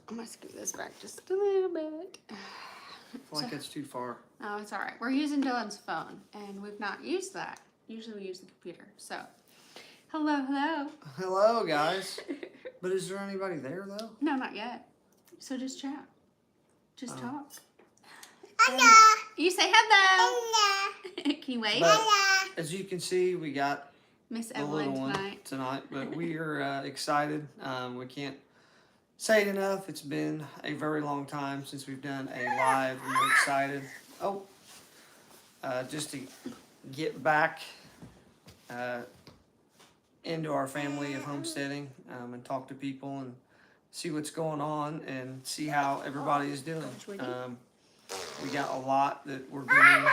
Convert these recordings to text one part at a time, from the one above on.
I'm gonna scoot this back just a little bit. I feel like that's too far. Oh, it's all right. We're using Dylan's phone, and we've not used that. Usually we use the computer. So, hello. Hello, guys. But is there anybody there, though? No, not yet. So just chat. Just talk. Hello. You say hello. Hello. Can you wave? But as you can see, we got Miss the Evelyn little one tonight. but we are excited. We can't say it enough. It's been a very long time since we've done a live. We're excited. Just to get back into our family of homesteading and talk to people and see what's going on and see how everybody is doing. We got a lot that we're doing.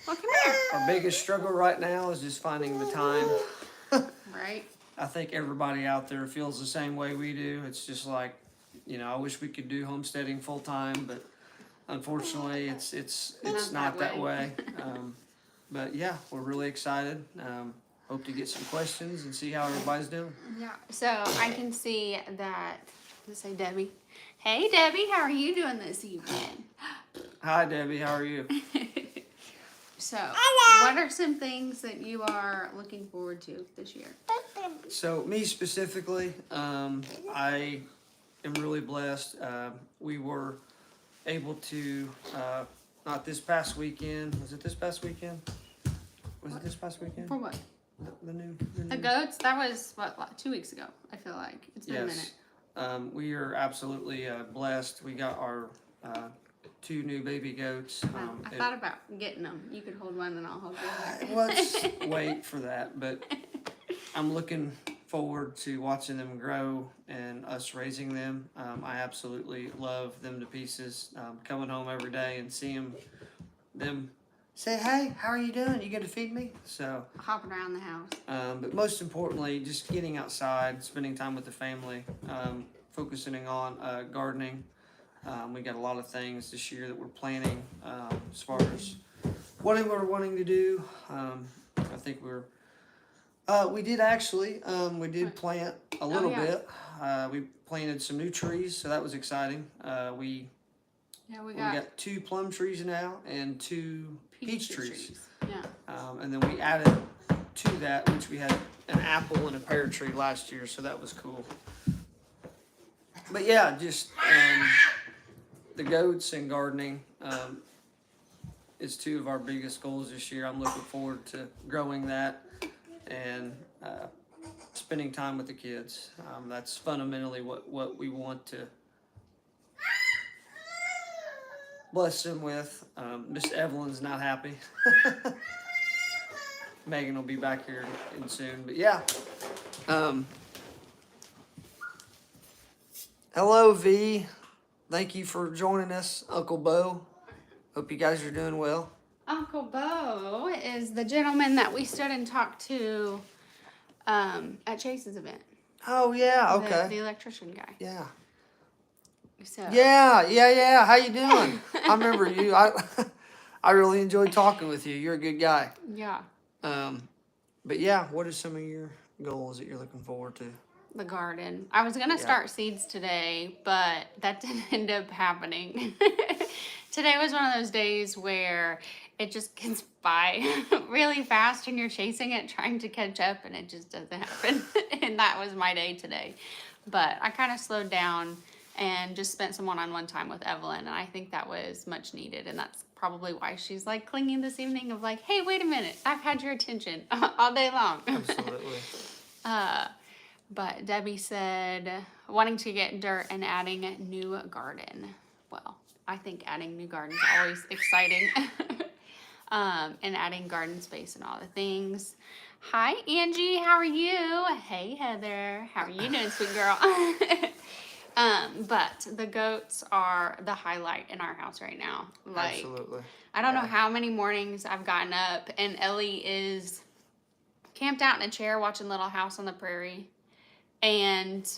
Well, come here. Our biggest struggle right now is just finding the time. Right. I think everybody out there feels the same way we do. It's just like, I wish we could do homesteading full time, but unfortunately, it's not that way. But yeah, we're really excited. Hope to get some questions and see how everybody's doing. Yeah. So I can see that. Let's say Debbie. Hey, Debbie, how are you doing this evening? Hi, Debbie. How are you? So, what are some things that you are looking forward to this year? So me specifically, I am really blessed. We were able to, not this past weekend. Was it this past weekend? Was it this past weekend? For what? The new. The goats? That was, what, like 2 weeks ago, I feel like. It's been a minute. We are absolutely blessed. We got our 2 new baby goats. I thought about getting them. You could hold one and I'll hold the other. Let's wait for that, but I'm looking forward to watching them grow and us raising them. I absolutely love them to pieces. Coming home every day and seeing them say, "Hey, how are you doing? You going to feed me?" So hopping around the house. but most importantly, just getting outside, spending time with the family, focusing on gardening. We got a lot of things this year that we're planning as far as what we're wanting to do. I think we did actually, we did plant a little bit. We planted some new trees, so that was exciting. We got 2 plum trees now and 2 peach trees. Yeah. And then we added to that, which we had an apple and a pear tree last year, so that was cool. But yeah, just the goats and gardening is 2 of our biggest goals this year. I'm looking forward to growing that and spending time with the kids. That's fundamentally what we want to bless them with. Miss Evelyn's not happy. Megan will be back here in soon. But yeah. Hello, V. Thank you for joining us, Uncle Bo. Hope you guys are doing well. Uncle Bo is the gentleman that we stood and talked to at Chase's event. Oh, yeah, okay. The electrician guy. Yeah. So. Yeah. How you doing? I remember you. I really enjoyed talking with you. You're a good guy. Yeah. But yeah, what are some of your goals that you're looking forward to? The garden. I was gonna start seeds today, but that didn't end up happening. Today was one of those days where it just gets by really fast and you're chasing it, trying to catch up, and it just doesn't happen. And that was my day today. But I kind of slowed down and just spent some one-on-one time with Evelyn, and I think that was much needed, and that's probably why she's like clinging this evening of like, hey, wait a minute, I've had your attention all day long. Absolutely. But Debbie said wanting to get dirt and adding a new garden. Well, I think adding new garden is always exciting. And adding garden space and all the things. Hi, Angie. How are you? Hey, Heather. How are you doing, sweet girl? But the goats are the highlight in our house right now. Like, absolutely. I don't know how many mornings I've gotten up and Ellie is camped out in a chair watching Little House on the Prairie. And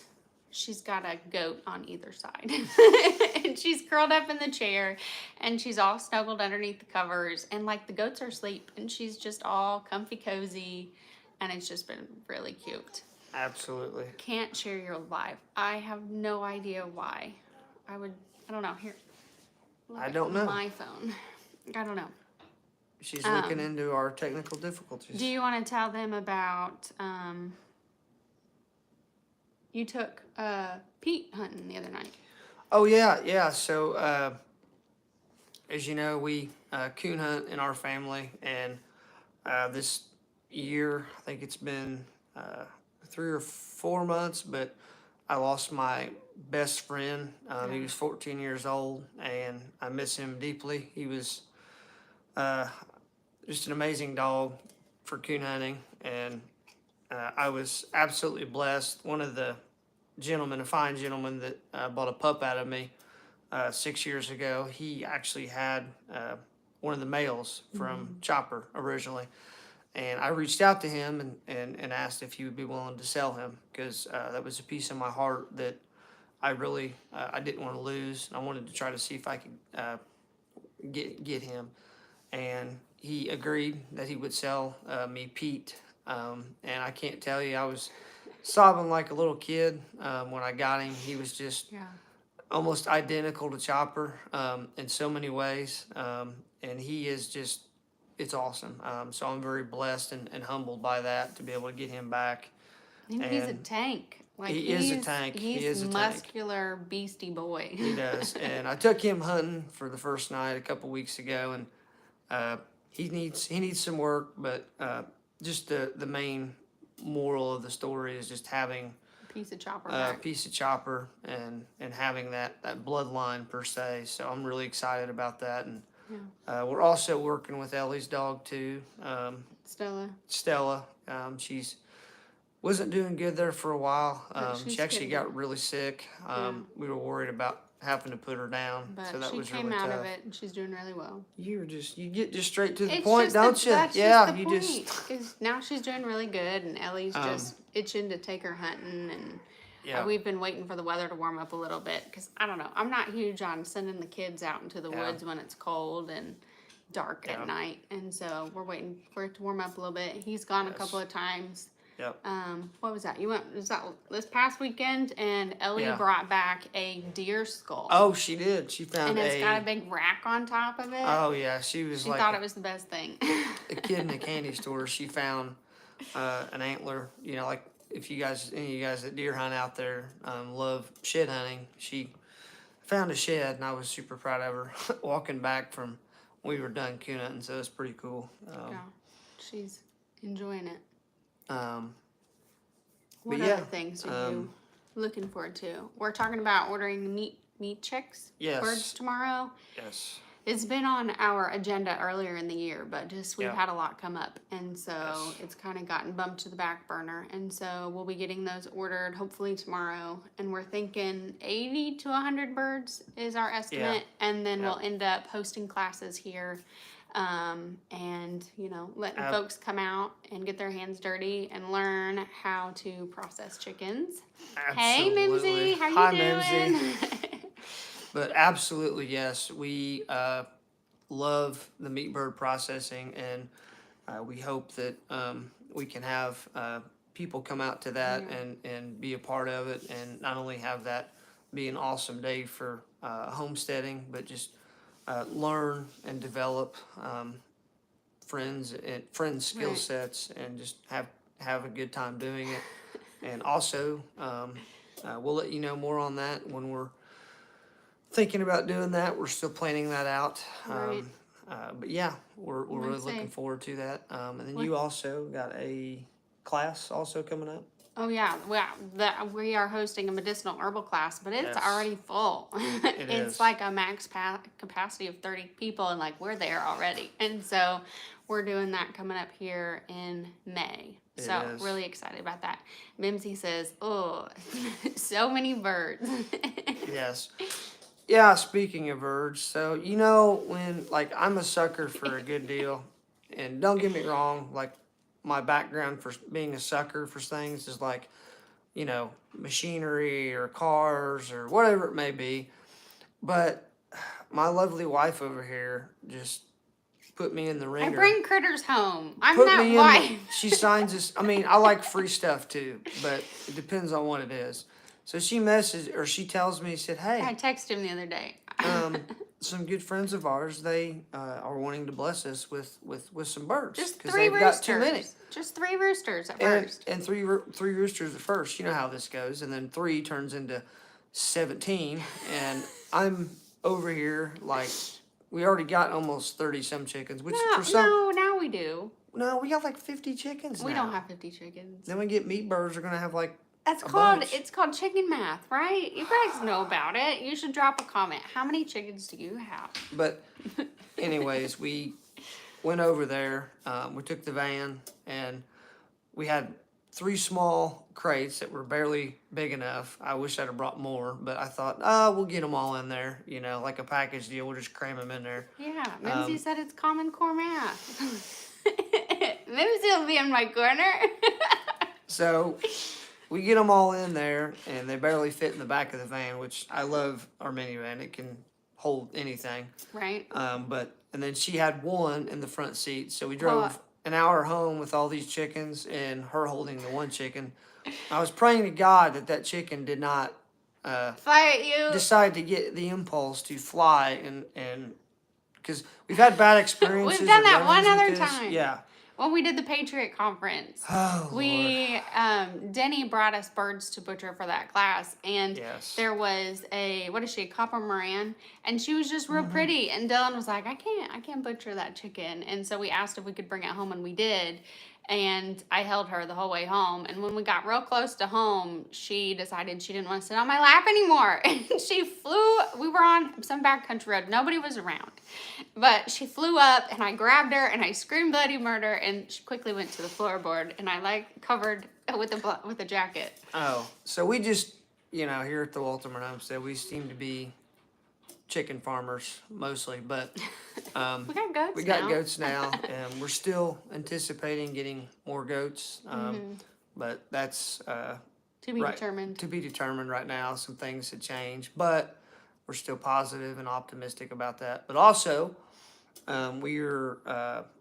she's got a goat on either side. And she's curled up in the chair and she's all snuggled underneath the covers. And like the goats are asleep and she's just all comfy cozy. And it's just been really cute. Absolutely. Can't share your life. I have no idea why. I don't know. Here. Look I at don't know. my phone. I don't know. She's looking into our technical difficulties. Do you want to tell them about, you took Pete hunting the other night? Oh, yeah. So, as you know, we coon hunt in our family, and this year, I think it's been 3 or 4 months, but I lost my best friend. He was 14 years old, and I miss him deeply. He was just an amazing dog for coon hunting, and I was absolutely blessed. One of the gentlemen, a fine gentleman that bought a pup out of me 6 years ago, he actually had one of the males from Chopper originally. And I reached out to him and asked if he would be willing to sell him, because that was a piece of my heart that I really I didn't want to lose. I wanted to try to see if I could get him, and he agreed that he would sell me Pete. And I can't tell you, I was sobbing like a little kid when I got him. He was just almost identical to Chopper in so many ways, and he is just, it's awesome. So I'm very blessed and humbled by that, to be able to get him back. And he's a tank. Like, he is a tank. He is a muscular, beastie boy. He does. And I took him hunting for the first night a couple weeks ago, and he needs some work, but just the main moral of the story is just having Piece of Chopper a back. piece of Chopper and having that bloodline per se. So I'm really excited about that, and we're also working with Ellie's dog too, Stella. She's wasn't doing good there for a while. She actually got really sick. We were worried about having to put her down, but so that she was came really out tough. of it, and she's doing really well. You get just straight to the It's point, just don't you? That's Yeah, just the you point. just Is now she's doing really good, and Ellie's just itching to take her hunting, and yeah. we've been waiting for the weather to warm up a little bit, because I don't know, I'm not huge on sending the kids out into the woods when it's cold and dark at night, and so we're waiting for it to warm up a little bit. He's gone a couple of times. Yep. What was that? Was that this past weekend? And Ellie brought back a deer skull. Oh, she did. She found and it's got a big rack on top of it. Oh yeah, she was she like thought it was the best thing. a kid in a candy store. She found an antler. You know, like if any of you guys that deer hunt out there love shed hunting. She found a shed, and I was super proud of her walking back from we were done coon hunting. So it's pretty cool. Yeah, she's enjoying it. What other things are you looking forward to? We're talking about ordering meat chicks, birds tomorrow. Yes. It's been on our agenda earlier in the year, but we've had a lot come up, and so it's kind of gotten bumped to the back burner. And so we'll be getting those ordered hopefully tomorrow, and we're thinking 80 to 100 birds is our estimate, and then we'll end up hosting classes here. And letting folks come out and get their hands dirty and learn how to process chickens. Absolutely. Hey, Mimsy, how you doing? Mimsy. But absolutely, yes, we love the meat bird processing, and we hope that we can have people come out to that and be a part of it, and not only have that be an awesome day for homesteading, but just learn and develop friends skill sets, and just have a good time doing it. And also, we'll let you know more on that when we're thinking about doing that. We're still planning that out. But yeah, we're really looking forward to that. And then you also got a class also coming up. Oh yeah, we are hosting a medicinal herbal class, but it's already full. It's like a max capacity of 30 people, and like we're there already. And so we're doing that coming up here in May. So really excited about that. Mimsy says, "Oh, so many birds." Yes. Yeah, speaking of birds, so when I'm a sucker for a good deal, and don't get me wrong, like my background for being a sucker for things is like, machinery or cars or whatever it may be. But my lovely wife over here just put me in the I ringer. bring critters home. I'm Put that me in wife. she signs us. I mean, I like free stuff too, but it depends on what it is. So she tells me, said, I hey, texted him the other day. some good friends of ours, they are wanting to bless us with some birds. Just because 3 they've roosters. got too many. Just 3 roosters at And, first. and three roosters at first. You know how this goes. And then 3 turns into 17. And I'm over here like, we already got almost 30 some chickens, which for some. No, now we do. No, we got like 50 chickens now. We don't have 50 chickens. Then we get meat birds. We're going to have like It's a called bunch. it's called chicken math, right? You guys know about it. You should drop a comment. How many chickens do you have? But anyways, we went over there. We took the van and we had 3 small crates that were barely big enough. I wish I'd have brought more, but I thought, we'll get them all in there. You know, like a package deal. We'll just cram them in there. Yeah, Mimsy said it's common core math. Mimsy will be in my corner. So we get them all in there, and they barely fit in the back of the van, which I love our minivan. It can hold anything. Right. And then she had one in the front seat, so we drove an hour home with all these chickens and her holding the one chicken. I was praying to God that chicken did not Fire at you. decide to get the impulse to fly and because we've had bad experiences. We've done or that one run-ins with other this. time. Yeah. When we did the Patriot Conference, Oh, we Denny brought us birds to butcher for that class, and Yes. there was a Copper Moran, and she was just real pretty. And Dylan was like, I can't butcher that chicken, and so we asked if we could bring it home, and we did. And I held her the whole way home. And when we got real close to home, she decided she didn't want to sit on my lap anymore. And she flew. We were on some backcountry road. Nobody was around. But she flew up, and I grabbed her, and I screamed bloody murder. And she quickly went to the floorboard, and I covered with a jacket. Oh, so we just, here at the Wolterman Homestead, we seem to be chicken farmers mostly, but We got goats. we got goats now, and we're still anticipating getting more goats. But that's To be determined. to be determined right now. Some things had changed, but we're still positive and optimistic about that. But also, we're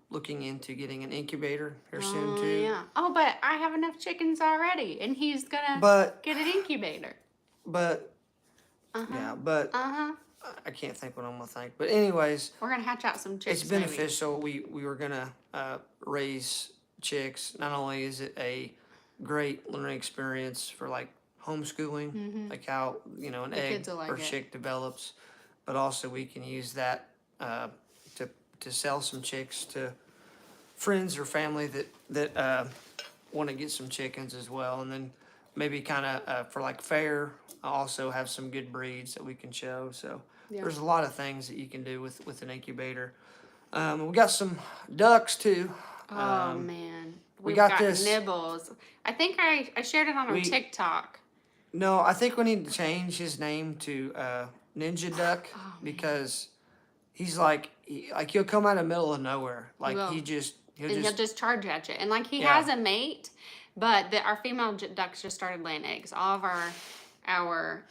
looking into getting an incubator here soon too. Yeah. Oh, but I have enough chickens already, and he's gonna get an incubator. But I can't think what I'm gonna think. But anyways, We're gonna hatch out some chicks. it's beneficial. We were gonna raise chicks. Not only is it a great learning experience for like homeschooling, like how an The egg kids will like or it. chick develops, but also we can use that to sell some chicks to friends or family that want to get some chickens as well, and then maybe kind of for like fair, also have some good breeds that we can show. So there's a lot of things that you can do with an incubator. We got some ducks too. Oh man, We've got this- Nibbles. I think I shared it on our TikTok. No, I think we need to change his name to Ninja Duck Oh, because he's he'll come out of the middle of nowhere. Like will. he'll And just he'll just charge at you. And he Yeah. has a mate, but our female ducks just started laying eggs. All of our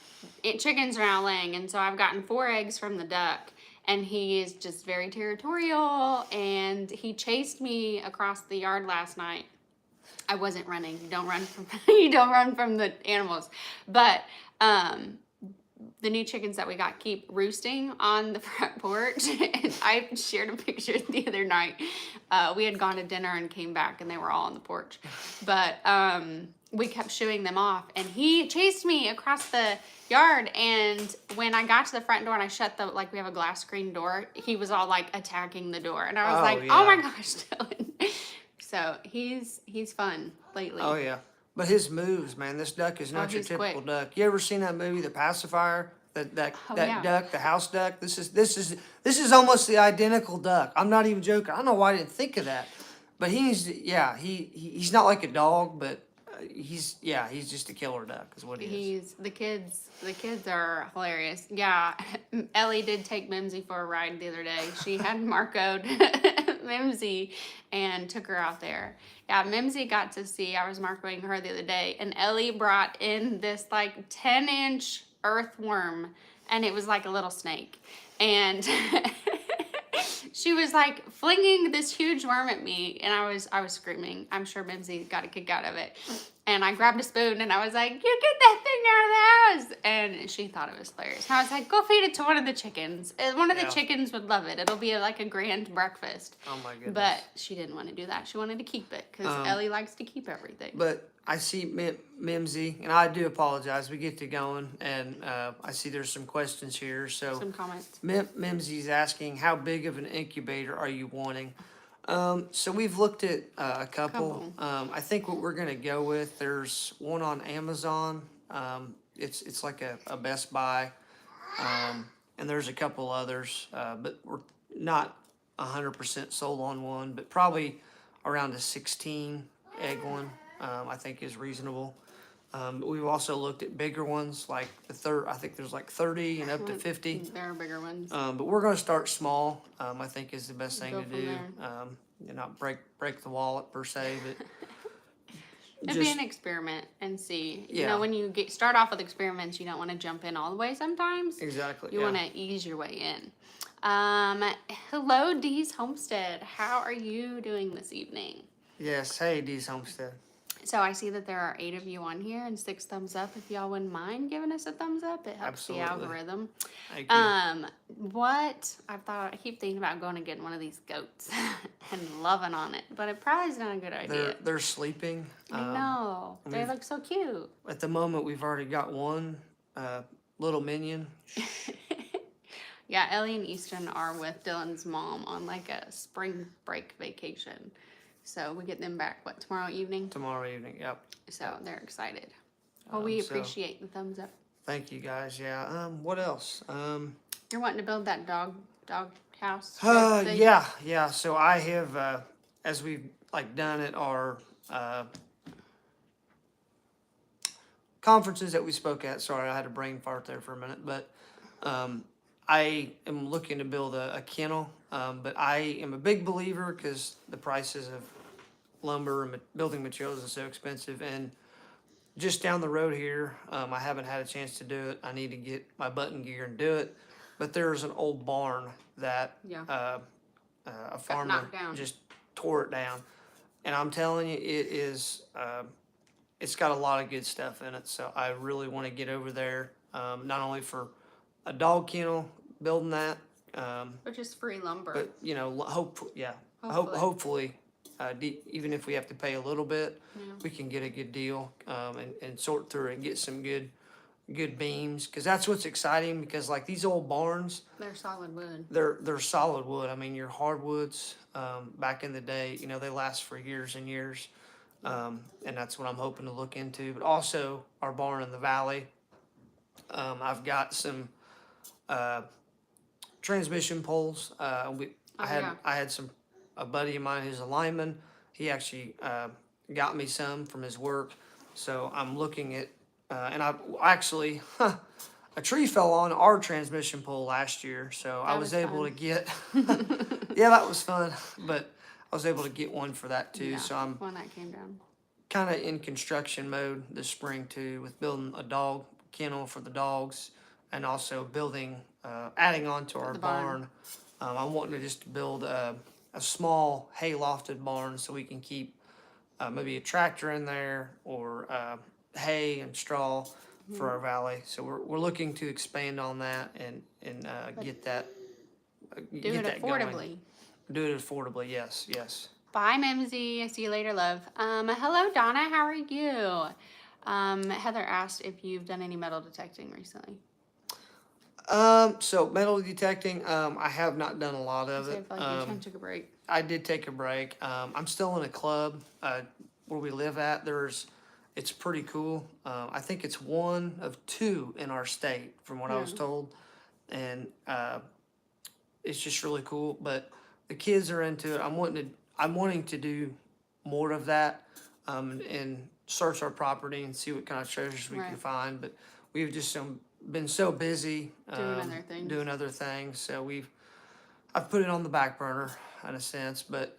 chickens are now laying, and so I've gotten 4 eggs from the duck. And he is just very territorial, and he chased me across the yard last night. I wasn't running. You don't run from the animals. But the new chickens that we got keep roosting on the front porch. And I shared a picture the other night. We had gone to dinner and came back, and they were all on the porch. But we kept shooing them off, and he chased me across the yard. And when I got to the front door and I shut we have a glass screen door, he was all attacking the door, and I was oh my gosh, Dylan. So he's fun lately. Oh yeah, but his moves, man. This duck is not your he's typical quick. duck. You ever seen that movie, The Pacifier? That yeah. duck, the house duck. This is almost the identical duck. I'm not even joking. I don't know why I didn't think of that, but he's not like a dog, but he's just a killer duck is what he is. The kids are hilarious. Yeah, Ellie did take Mimsy for a ride the other day. She had Marco'd Mimsy and took her out there. Yeah, Mimsy got to see, I was Marcoing her the other day, and Ellie brought in this 10-inch earthworm, and it was like a little snake. And she was like flinging this huge worm at me, and I was screaming. I'm sure Mimsy got a kick out of it. And I grabbed a spoon and I was like, "You get that thing out of the house!" And she thought it was hilarious. And I was like, "Go feed it to one of the chickens. One of the chickens would love it. It'll be like a grand breakfast." Oh my goodness. But she didn't want to do that. She wanted to keep it because Ellie likes to keep everything. But I see Mimsy, and I do apologize. We get to going, and I see there's some questions here. So Some comments. Mimsy's asking, how big of an incubator are you wanting? So we've looked at a couple. I think what we're gonna go with, there's one on Amazon. It's like a Best Buy, and there's a couple others, but we're not 100% sold on one, but probably around a 16 egg one. I think is reasonable. But we've also looked at bigger ones, like I think there's like 30 and up to 50. There are bigger ones. But we're going to start small. I think is the best thing Go to from do. there. And not break the wallet per se, but It'd be an experiment and see. You Yeah. know, when you start off with experiments, you don't want to jump in all the way sometimes. exactly. You yeah. want to ease your way in. Hello, Dee's Homestead. How are you doing this evening? Yes. Hey, Dee's Homestead. So I see that there are 8 of you on here and 6 thumbs up. If y'all wouldn't mind giving us a thumbs up, it helps Absolutely. the algorithm. Thank you. What I keep thinking about going and getting one of these goats and loving on it, but it probably is not a good idea. They're sleeping. I know. They we've- look so cute. At the moment, we've already got one little minion. Yeah, Ellie and Easton are with Dylan's mom on like a spring break vacation. So we get them back, tomorrow evening? Tomorrow evening. Yep. So they're excited. Well, we so- appreciate the thumbs up. Thank you guys. Yeah. What else? You're wanting to build that dog house? thing? Yeah. So I have, as we've done at our conferences that we spoke at. Sorry, I had a brain fart there for a minute, but I am looking to build a kennel. But I am a big believer because the prices of lumber and building materials is so expensive, and just down the road here, I haven't had a chance to do it. I need to get my button gear and do it. But there's an old barn that Yeah. a farmer knocked down. just tore it down, and I'm telling you, it is. It's got a lot of good stuff in it. So I really want to get over there, not only for a dog kennel, building that, Which is free lumber. but hopefully, Hopefully. even if we have to pay a little bit, Yeah. we can get a good deal, and sort through it and get some good beams, because that's what's exciting. Because like these old barns, They're solid wood. they're solid wood. I mean, your hardwoods back in the day, they last for years and years, and that's what I'm hoping to look into. But also our barn in the valley, I've got some transmission poles. I had a buddy of mine who's a lineman. He actually got me some from his work. So I'm looking at, and I actually, a tree fell on our transmission pole last year. So I was able to get, yeah, that was fun. But I was able to get one for that too. Yeah, So I'm one that came down. kind of in construction mode this spring too, with building a dog kennel for the dogs, and also building, adding on to our The barn. barn. I'm wanting to just build a small hay lofted barn so we can keep maybe a tractor in there, or hay and straw for our valley. So we're looking to expand on that and get that Do get it that going. affordably. Do it affordably. Yes. Bye, Mimsy. I see you later, love. Hello, Donna. How are you? Heather asked if you've done any metal detecting recently. So metal detecting, I have not done a lot of So I it. feel like you kind of took a break. I did take a break. I'm still in a club where we live at. It's pretty cool. I think it's one of 2 in our state, from what I was told, and it's just really cool. But the kids are into it. I'm wanting to do more of that, and search our property and see what kind of treasures we can find. But we've just been so busy doing other things. So I've put it on the back burner in a sense, but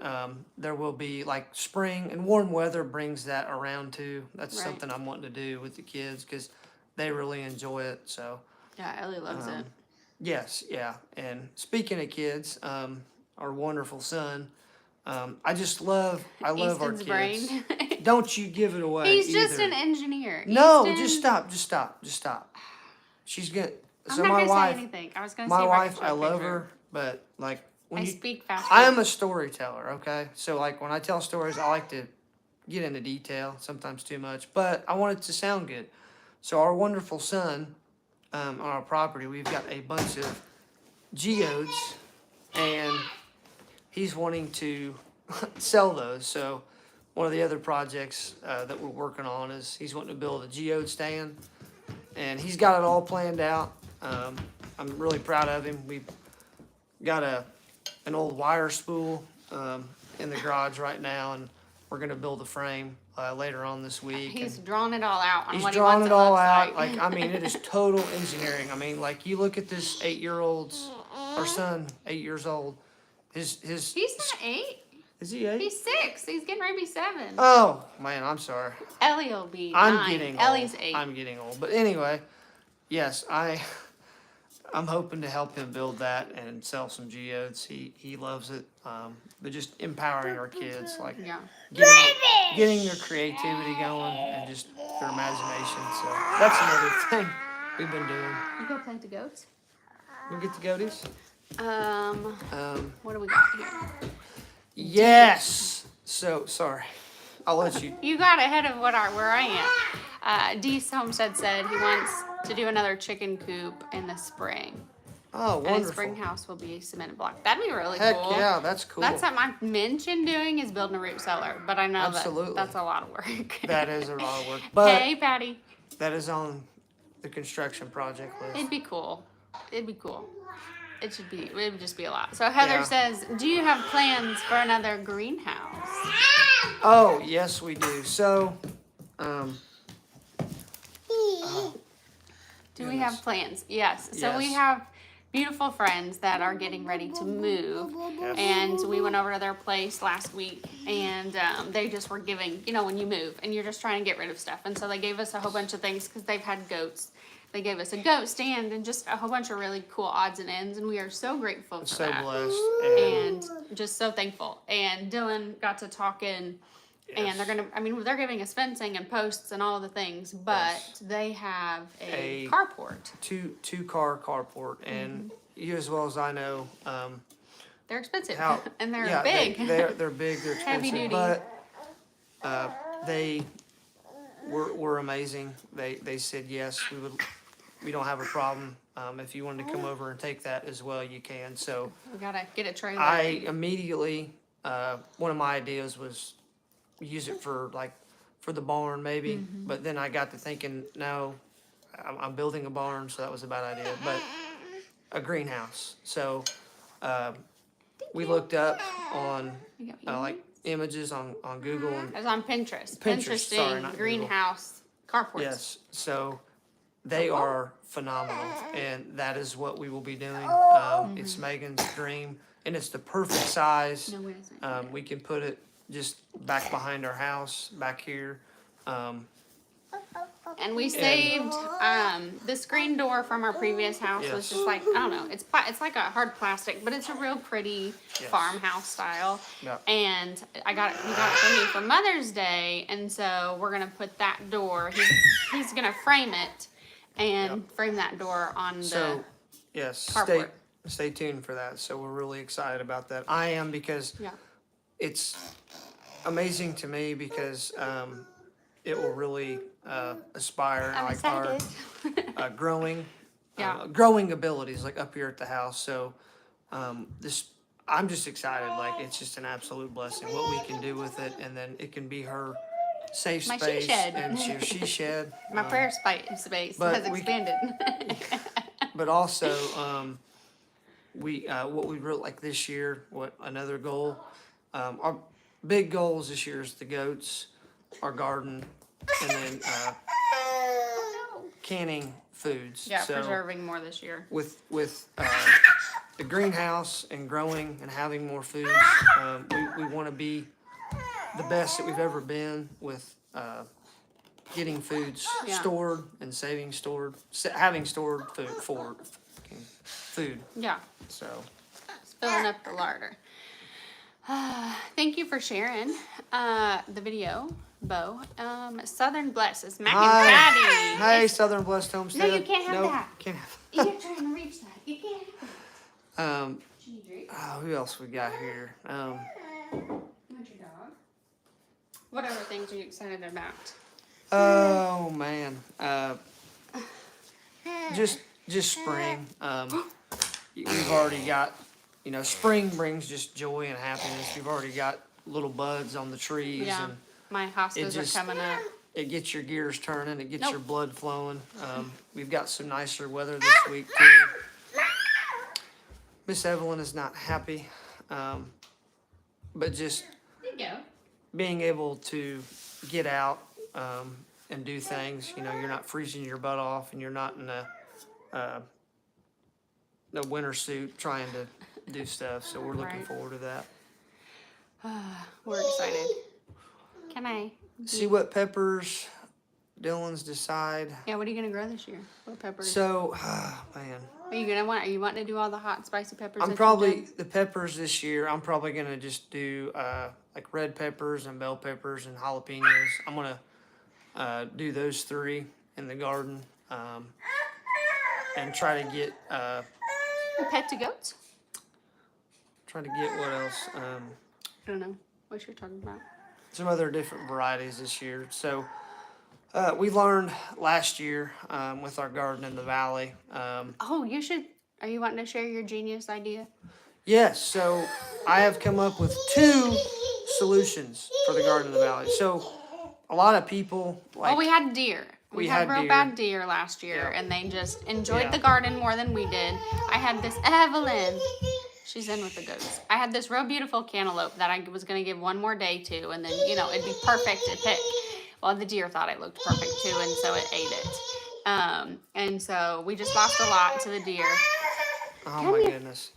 there will be, like, spring and warm weather brings that around too. That's something I'm wanting to do with the kids because they really enjoy it. So Yeah, Ellie loves it. yes, yeah. And speaking of kids, our wonderful son. I love our Easton's kids. brain. Don't you give it away. He's just either. an engineer. No, Easton, just stop. She's good. I'm So not my gonna wife, say anything. I was gonna my see if wife, I I could show a love picture. her, but like when I you, speak fast. I am a storyteller. Okay, so like when I tell stories, I like to get into detail, sometimes too much, but I want it to sound good. So our wonderful son, on our property, we've got a bunch of geodes, and he's wanting to sell those. So one of the other projects that we're working on is he's wanting to build a geode stand, and he's got it all planned out. I'm really proud of him. We've got an old wire spool in the garage right now, and we're gonna build a frame later on this week. He's and drawn it all out on he's what he drawn wants it to all look out. like. I mean, it is total engineering. I mean, like you look at this 8-year-old's, our son, 8 years old. His He's not 8. is he 8? He's 6. He's getting ready to be 7. Oh man, I'm sorry. Ellie will be I'm 9. getting Ellie's old. 8. I'm getting old. But anyway, yes, I'm hoping to help him build that and sell some geodes. He loves it. But just empowering our kids, like Yeah. getting their creativity going and just their imagination. So that's another thing we've been doing. You go plant the goats. We get the goaties. What do we got here? Yes. So sorry. I'll let you. You got ahead of where I am. Dee's Homestead said he wants to do another chicken coop in the spring. Oh, And his wonderful. spring house will be a cemented block. That'd be really Heck cool. yeah, that's cool. That's something I've mentioned doing is building a root cellar, but I know Absolutely. that's a lot of work. That is a lot of work. But Hey, Patty. that is on the construction project list. It'd be cool. It'd be cool. It would just be a lot. So Heather Yeah. says, do you have plans for another greenhouse? Oh, yes, we do. So, Do we have plans? Yes. So we Yes. have beautiful friends that are getting ready to move. Yes. And we went over to their place last week, and they just were giving, when you move and you're just trying to get rid of stuff. And so they gave us a whole bunch of things because they've had goats. They gave us a goat stand and just a whole bunch of really cool odds and ends. And we are so grateful for so that. blessed. And just so thankful. And Dylan got to talking. And they're giving us fencing and posts and all the things, but Yes. they have a A- carport. two-car carport, and you as well as I know, They're expensive how and they're yeah, big. They're big. They're Heavy expensive, duty. but they were amazing. They said yes, we don't have a problem. If you wanted to come over and take that as well, you can. So We gotta get a trailer. I immediately one of my ideas was use it for the barn maybe, but then I got to thinking, no, I'm building a barn, so that was a bad idea. But a greenhouse. So we looked up on We got like images on Google and I was on Pinterest. Pinterest, sorry, not Google. Greenhouse carports. yes, so they are phenomenal, and that is what we will be doing. It's Megan's dream, and it's the perfect size. No, it isn't. We can put it just back behind our house, back here. And we saved the screen door from our previous house was Yes. just like, I don't know, it's like a hard plastic, but it's a real pretty Yes. farmhouse style. Yep. And he got it for me for Mother's Day, and so we're gonna put that door. He's gonna frame it and frame that door on the. So, yes, carport. stay tuned for that. So we're really excited about that. I am, because Yeah. it's amazing to me because it will really aspire I'm like our excited. growing abilities like up here at the house. So I'm just excited. Like it's just an absolute blessing what we can do with it, and then it can be her safe My she space shed. and she shed. My prayer space but has we- expanded. But also, what we really like this year, what another goal, our big goals this year is the goats, our garden, and then canning foods. Yeah, So preserving more this year. with the greenhouse and growing and having more food, we want to be the best that we've ever been with getting foods Yeah. stored and having stored food. Yeah, So it's filling up the larder. Thank you for sharing the video, Bo. Southern Bless is Mac Hi. and Patty. Hey, It's- Southern Blessed Homestead. No, you can't have Nope, that. Can't have. You're trying to reach that. You can't have that. Gee, Oh, who else we got here? want your dog? What other things are you excited about? Oh man, just spring. We've already got, spring brings just joy and happiness. We've already got little buds on the trees, Yeah, and my hostas just- are coming up. it gets your gears turning. It gets Nope. your blood flowing. We've got some nicer weather this week too. Miss Evelyn is not happy, but just There you go. being able to get out and do things. You're not freezing your butt off, and you're not in a winter suit trying to do stuff. So we're looking Right. forward to that. We're excited. Can I? See what peppers Dylan's decide. Yeah, what are you gonna grow this year? What peppers? So, man, Are you wanting to do all the hot spicy peppers? that I'm you've probably done? the peppers this year. I'm probably gonna just do like red peppers and bell peppers and jalapenos. I'm gonna do those three in the garden and try to get Pet to goats. what else? I don't know what you're talking about. Some other different varieties this year. So we learned last year with our garden in the valley. Oh, you should. Are you wanting to share your genius idea? Yes, so I have come up with 2 solutions for the garden in the valley. So a lot of people like Oh, we had deer. We had had real deer. bad deer last year, Yeah. and they just enjoyed Yeah. the garden more than we did. I had this Evelyn. She's in with the goats. I had this real beautiful cantaloupe that I was going to give one more day to, and then, it'd be perfect to pick. Well, the deer thought it looked perfect too, and so it ate it. And so we just lost a lot to the deer. oh my goodness.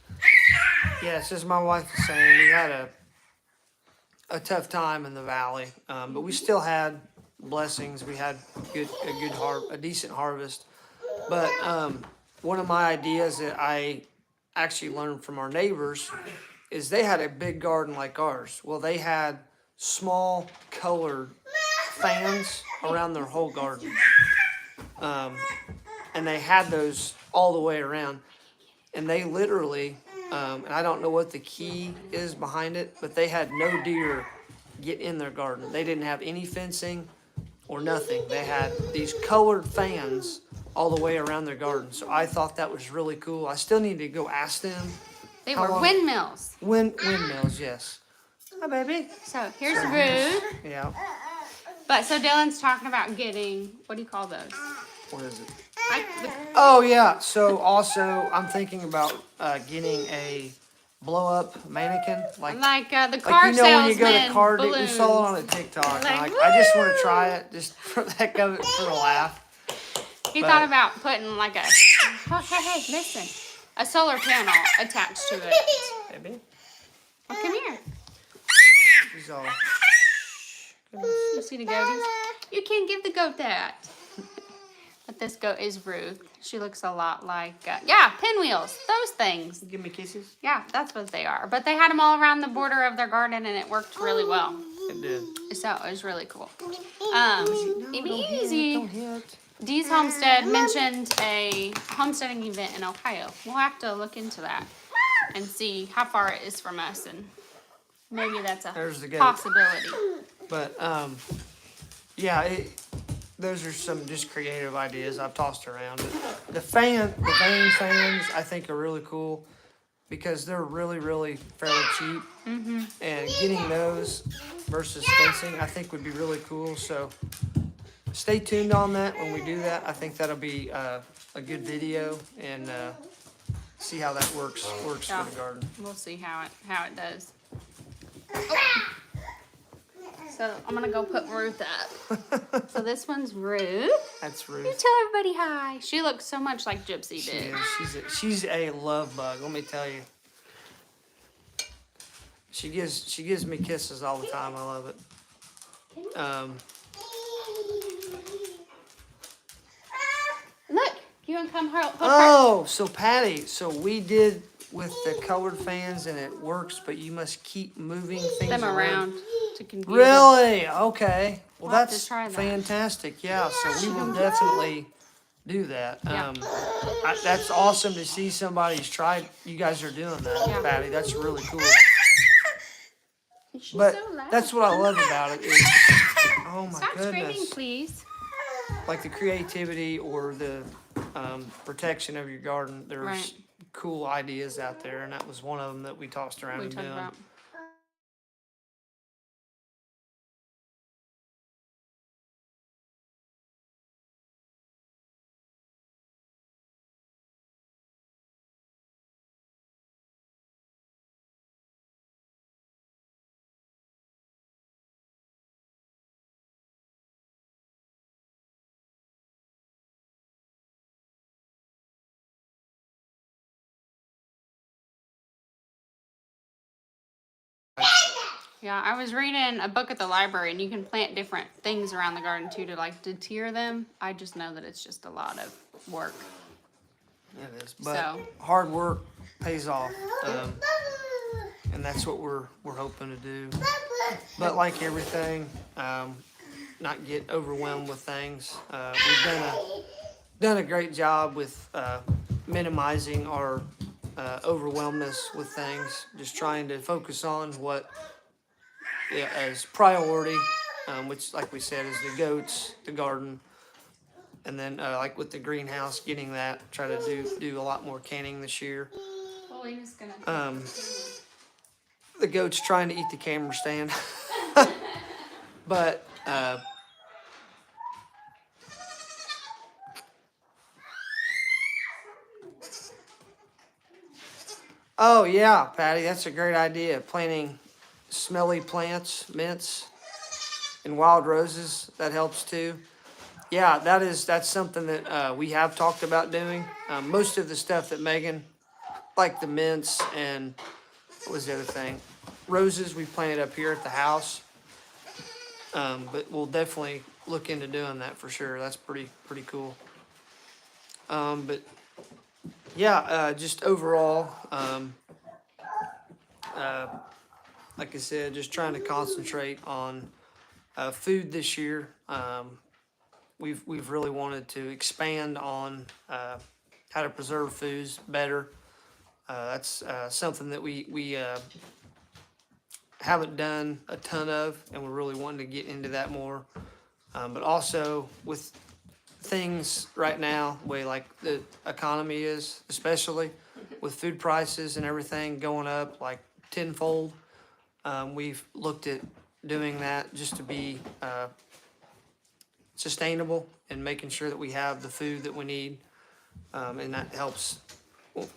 Yes, as my wife was saying, we had a tough time in the valley, but we still had blessings. We had a decent harvest. But one of my ideas that I actually learned from our neighbors is they had a big garden like ours. Well, they had small colored fans around their whole garden, and they had those all the way around. And they literally, and I don't know what the key is behind it, but they had no deer get in their garden. They didn't have any fencing or nothing. They had these colored fans all the way around their garden. So I thought that was really cool. I still need to go ask them. They How were long- windmills. Windmills, yes. Hi, baby. So here's Ruth. Yeah. But so Dylan's talking about getting, what do you call those? What is it? I, Oh, yeah. So also, I'm thinking about getting a blow-up mannequin. like the car when you salesman go to car balloons. we saw it on a TikTok. Like, and I just want to try it just for the heck of it, for the laugh. He but- thought about putting like a, oh, hey, listen, a solar panel attached to it. Baby, Well, come here. she's all. You see the goaties? You can't give the goat that. But this goat is Ruth. She looks a lot like, pinwheels, those things. Give me kisses. Yeah, that's what they are. But they had them all around the border of their garden, and it worked really well. It did. So it was really cool. No, Easy. Don't hit. Dee's Homestead mentioned a homesteading event in Ohio. We'll have to look into that and see how far it is from us, and maybe that's a There's the goat. possibility. But those are some just creative ideas I've tossed around. The vane fans, I think are really cool because they're really, really fairly cheap. Mm-hmm. And getting those versus fencing, I think would be really cool. So stay tuned on that when we do that. I think that'll be a good video, and see how that works Yeah. for the garden. We'll see how it does. So I'm gonna go put Ruth up. So this one's Ruth. That's You Ruth. tell everybody hi. She looks so much like Gypsy She did. is. She's a love bug. Let me tell you. She gives me kisses all the time. I love it. Look, you wanna come help? Oh, so Patty, so we did with the colored fans and it works, but you must keep moving things Them around to confuse them. Really? Okay. Well, We'll have to that's try that. fantastic. Yeah, so we will definitely do that. Yeah. That's awesome to see somebody's tried. You guys are doing that, Yeah. Patty. That's really cool. She's But so loud. that's what I love about it is, oh my Stop screaming, goodness, please. like the creativity or the protection of your garden. There's Right. cool ideas out there, and that was one of them that we tossed around We and talked doing. about. Yeah, I was reading a book at the library, and you can plant different things around the garden too to like deter them. I just know that it's just a lot of work. It is, but So. hard work pays off, and that's what we're hoping to do. But like everything, not get overwhelmed with things. We've done a great job with minimizing our overwhelmness with things. Just trying to focus on what is priority, which, like we said, is the goats, the garden. And then, like with the greenhouse, getting that, try to do a lot more canning this year. The goat's trying to eat the camera stand. But, oh yeah, Patty, that's a great idea. Planting smelly plants, mints, and wild roses, that helps too. Yeah, that's something that we have talked about doing. Most of the stuff that Megan, like the mints and what was the other thing? Roses we planted up here at the house. But we'll definitely look into doing that for sure. That's pretty cool. But yeah, just overall, like I said, just trying to concentrate on food this year. We've really wanted to expand on how to preserve foods better. That's something that we haven't done a ton of, and we're really wanting to get into that more. But also with things right now, the way like the economy is, especially with food prices and everything going up like tenfold, we've looked at doing that just to be sustainable and making sure that we have the food that we need, and that helps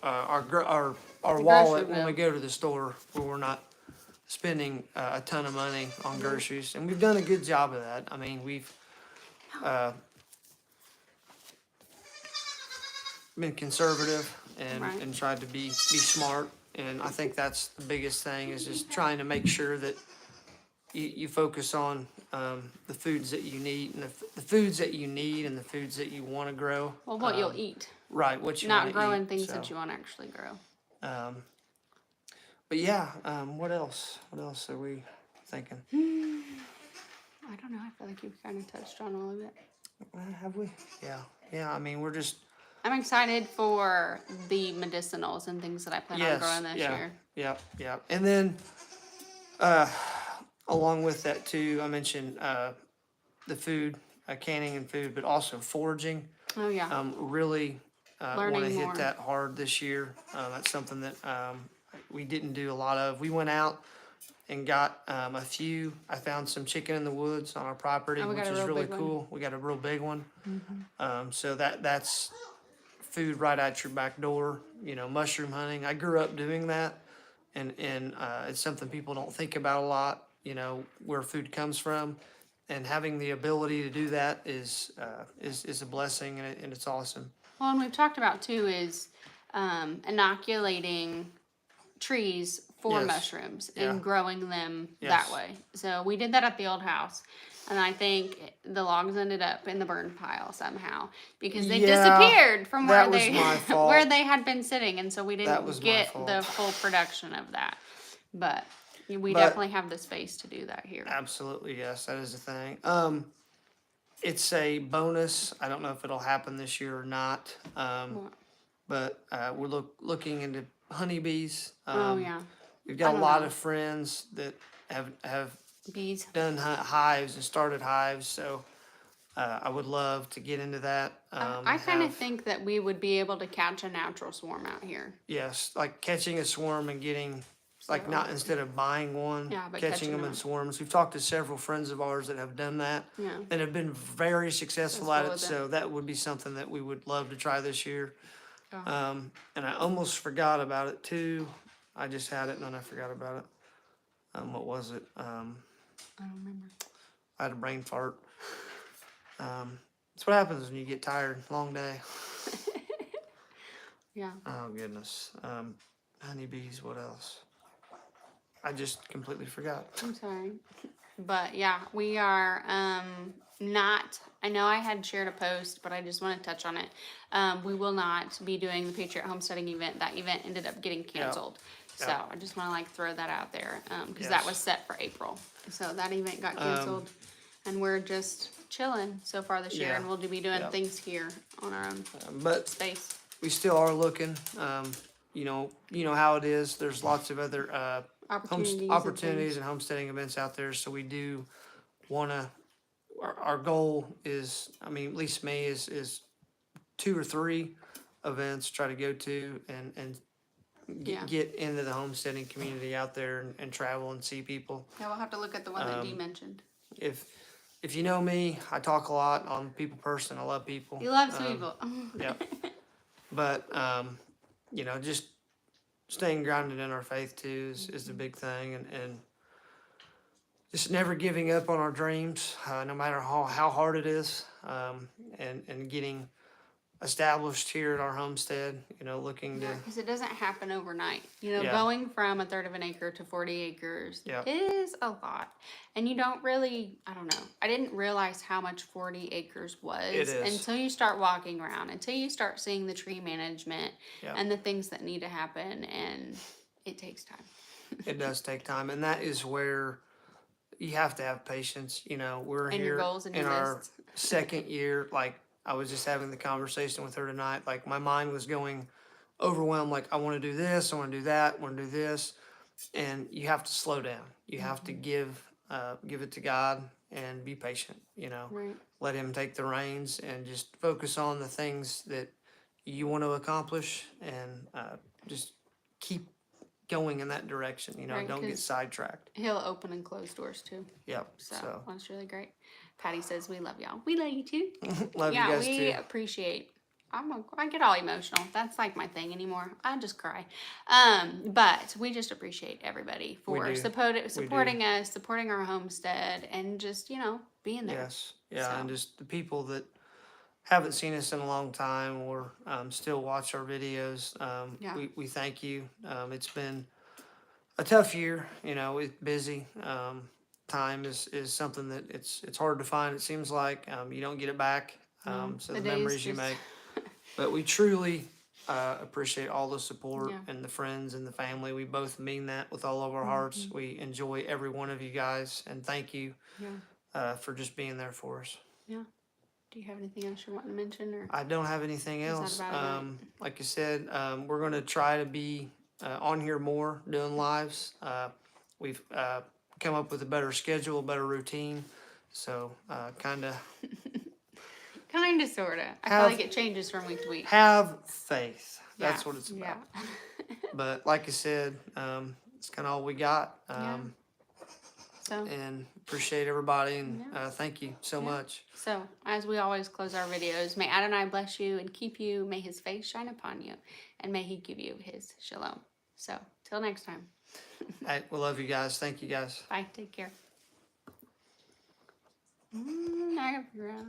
our wallet when we go to the store, where we're not spending a ton of money on groceries, and we've done a good job of that. I mean, we've been conservative and Right. and tried to be smart, and I think that's the biggest thing, is just trying to make sure that you focus on the foods that you need, and the foods that you need and the foods that you want to grow. Well, what you'll eat, Right, what you not want to growing eat. things So, that you want to actually grow. but yeah, what else? What else are we thinking? I don't know. I feel like you've kind of touched on all of it. Have we? Yeah. I mean, we're just I'm excited for the medicinals and things that I plan on growing this year. Yeah. And then, along with that too, I mentioned the food, canning and food, but also foraging. Oh yeah. Really want to Learning hit more. that hard this year. That's something that we didn't do a lot of. We went out and got a few. I found some chicken in the woods on our property, Oh, we which got a is real really big one. cool. We got a real big one. So that's food right out your back door. You know, mushroom hunting. I grew up doing that, and it's something people don't think about a lot. You know, where food comes from, and having the ability to do that is a blessing, and it's awesome. Well, and we've talked about too is inoculating trees for Yes. mushrooms Yeah. and growing them Yes. that way. So we did that at the old house. And I think the logs ended up in the burn pile somehow because they Yeah, disappeared from where that was they my fault. where they had been sitting, and so we That was didn't my get fault. the full production of that. But we But- definitely have the space to do that here. Absolutely, yes, that is the thing. It's a bonus. I don't know if it'll happen this year or not. What? But we're looking into honeybees. Oh yeah, We've I got a don't lot know. of friends that have bees. done hives and started hives, so I would love to get into that. I kind of think that we would be able to catch a natural swarm out here. Yes, like catching a swarm and getting, like So- not instead of buying one, Yeah, but catching them in swarms. We've talked to several friends of ours that have done that Yeah. and have been very successful Successful at it, with it. so that would be something that we would love to try this year. Oh. And I almost forgot about it too. I just had it and then I forgot about it. What was it? I don't remember. I had a brain fart. That's what happens when you get tired. Long day. Yeah. Oh goodness. Honeybees. What else? I just completely forgot. I'm sorry. But yeah, we are not, I know I had shared a post, but I just want to touch on it. We will not be doing the Patriot Homesteading event. That event ended up getting canceled. So Yeah. I just want to like throw that out there because Yes. that was set for April. So that event got canceled. And we're just chilling so far this year, Yeah. and we'll be doing Yeah. things here on our own But space. we still are looking. You know how it is. There's lots of other opportunities and homesteading events out there. So we do want to. Our goal is, I mean, at least me is 2 or 3 events. Try to go to and Yeah. get into the homesteading community out there and travel and see people. Yeah, we'll have to look at the one that Dee mentioned. If you know me, I talk a lot. I'm a people person. I love people. He loves people. Yeah. But just staying grounded in our faith too is the big thing, and just never giving up on our dreams, no matter how hard it is, and getting established here at our homestead. Looking to Because it doesn't happen overnight. Yeah. Going from a third of an acre to 40 acres Yeah. is a lot. And you don't really, I don't know. I didn't realize how much 40 acres was It is. until you start walking around, until you start seeing the tree management Yeah. and the things that need to happen. And it takes time. it does take time, and that is where you have to have patience. We're And here your goals and in your our lists. second year. Like, I was just having the conversation with her tonight. Like, my mind was going overwhelmed. Like, I want to do this, I want to do that, I want to do this, and you have to slow down. You have to give it to God and be patient. Right. Let Him take the reins and just focus on the things that you want to accomplish, and just keep going in that direction. Right, don't get 'cause- sidetracked. He'll open and close doors too. Yep. So, So, that's really great. Patty says we love y'all. We love you too. love Yeah, you guys we too. appreciate. I get all emotional. That's like my thing anymore. I just cry. But we just appreciate everybody for do. supporting us, supporting our homestead, and just being there. Yes, yeah, So. and just the people that haven't seen us in a long time or still watch our videos. Yeah. We thank you. It's been a tough year. It's busy. Time is something that it's hard to find. It seems like you don't get it back. No, So the the days memories you just- make. But we truly appreciate all the support Yeah. and the friends and the family. We both mean that with all of our hearts. We enjoy every one of you guys, and thank you Yeah. for just being there for us. Yeah. Do you have anything else you want to mention, or? I don't have anything Is that else. about it? Like I said, we're going to try to be on here more, doing lives. We've come up with a better schedule, better routine. So kind of Kinda, sorta. I feel Have- like it changes from week to week. have faith. That's Yeah, what it's about. Yeah. But like I said, it's kind of all we got. So. And appreciate everybody, and Yeah. thank you so Yeah. much. So, as we always close our videos, may Adonai bless you and keep you. May his face shine upon you, and may he give you his shalom. So, till next time. Hey, we love you guys. Thank you guys. Bye. Take care. I gotta figure out.